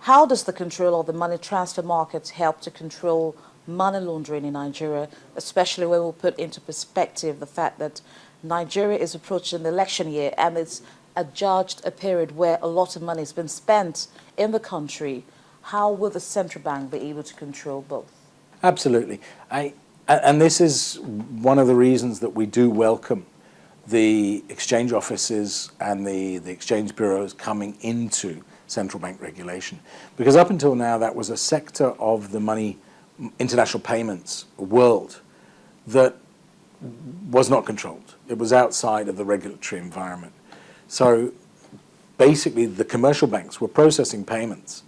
How does the control of the money transfer markets help to control money laundering in Nigeria, especially when we put into perspective the fact that Nigeria is approaching the election year and it's adjudged a period where a lot of money has been spent in the country? How will the central bank be able to control both? Absolutely. And this is one of the reasons that we do welcome the exchange offices and the exchange bureaus coming into central bank regulation. Because up until now, that was a sector of the money, international payments world that was not controlled. It was outside of the regulatory environment. So basically, the commercial banks were processing payments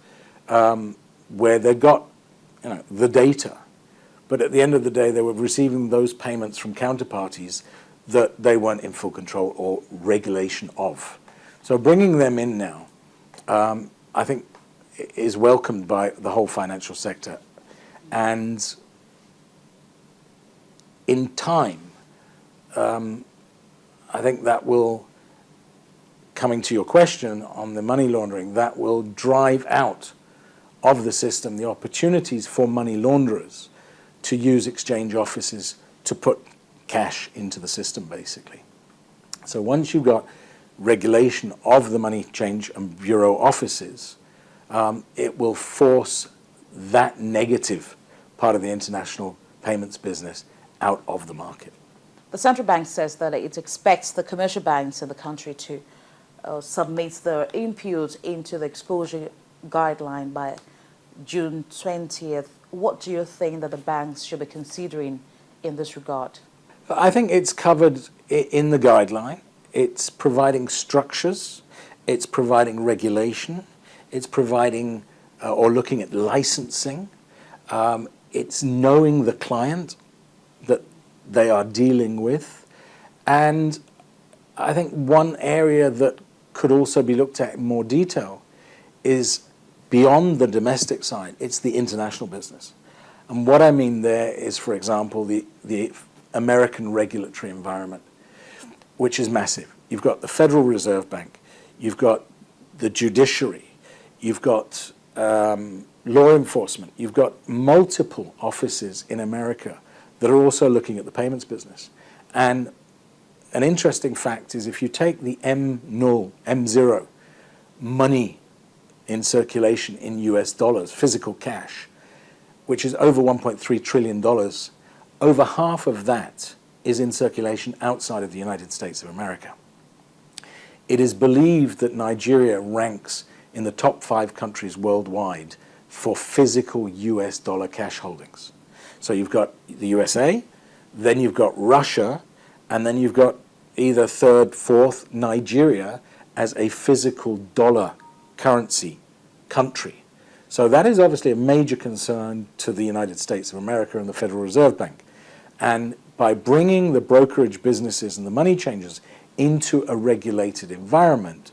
where they got the data. But at the end of the day, they were receiving those payments from counterparties that they weren't in full control or regulation of. So bringing them in now, I think, is welcomed by the whole financial sector. And in time, I think that will, coming to your question on the money laundering, that will drive out of the system the opportunities for money launderers to use exchange offices to put cash into the system, basically. So once you've got regulation of the money change and bureau offices, it will force that negative part of the international payments business out of the market. The central bank says that it expects the commercial banks in the country to submit their input into the exposure guideline by June 20th. What do you think that the banks should be considering in this regard? I think it's covered in the guideline. It's providing structures, it's providing regulation, it's providing or looking at licensing, it's knowing the client that they are dealing with. And I think one area that could also be looked at in more detail is beyond the domestic side, it's the international business. And what I mean there is, for example, the American regulatory environment, which is massive. You've got the Federal Reserve Bank, you've got the judiciary, you've got law enforcement, you've got multiple offices in America that are also looking at the payments business. And an interesting fact is if you take the M0 money in circulation in US dollars, physical cash, which is over $1.3 trillion, over half of that is in circulation outside of the United States of America. It is believed that Nigeria ranks in the top 5 countries worldwide for physical US dollar cash holdings. So you've got the USA, then you've got Russia, and then you've got either third, fourth, Nigeria as a physical dollar currency country. So that is obviously a major concern to the United States of America and the Federal Reserve Bank. And by bringing the brokerage businesses and the money changers into a regulated environment,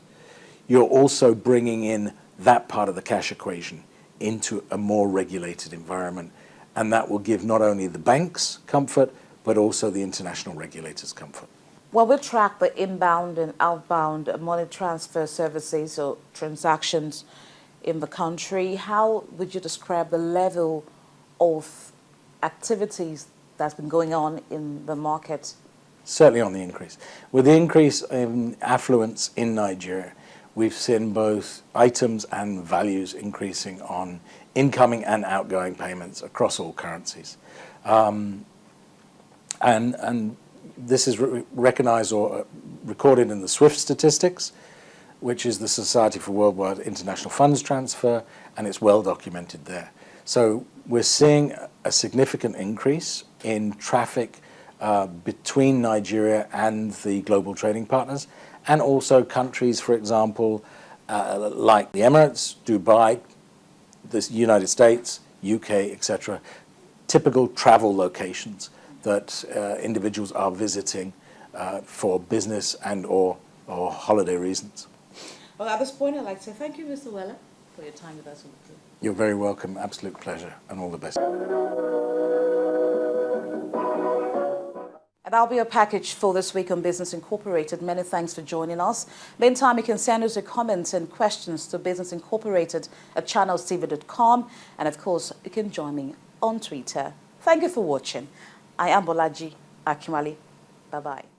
you're also bringing in that part of the cash equation into a more regulated environment. And that will give not only the banks comfort, but also the international regulators comfort. When we track the inbound and outbound money transfer services or transactions in the country, how would you describe the level of activities that's been going on in the market? Certainly on the increase. With the increase in affluence in Nigeria, we've seen both items and values increasing on incoming and outgoing payments across all currencies. And this is recognized or recorded in the SWIFT statistics, which is the Society for Worldwide International Funds Transfer, and it's well documented there. So we're seeing a significant increase in traffic between Nigeria and the global trading partners, and also countries, for example, like the Emirates, Dubai, the United States, UK, etc., typical travel locations that individuals are visiting for business and or holiday reasons. Well, at this point, I'd like to say thank you, Mr. Weller, for your time with us. You're very welcome. Absolute pleasure, and all the best. That'll be a package for this week on Business Incorporated. Many thanks for joining us. Meantime, you can send us your comments and questions to Business Incorporated at channelstv.com. And of course, you can join me on Twitter. Thank you for watching. I am Bolaji Akimali. Bye-bye.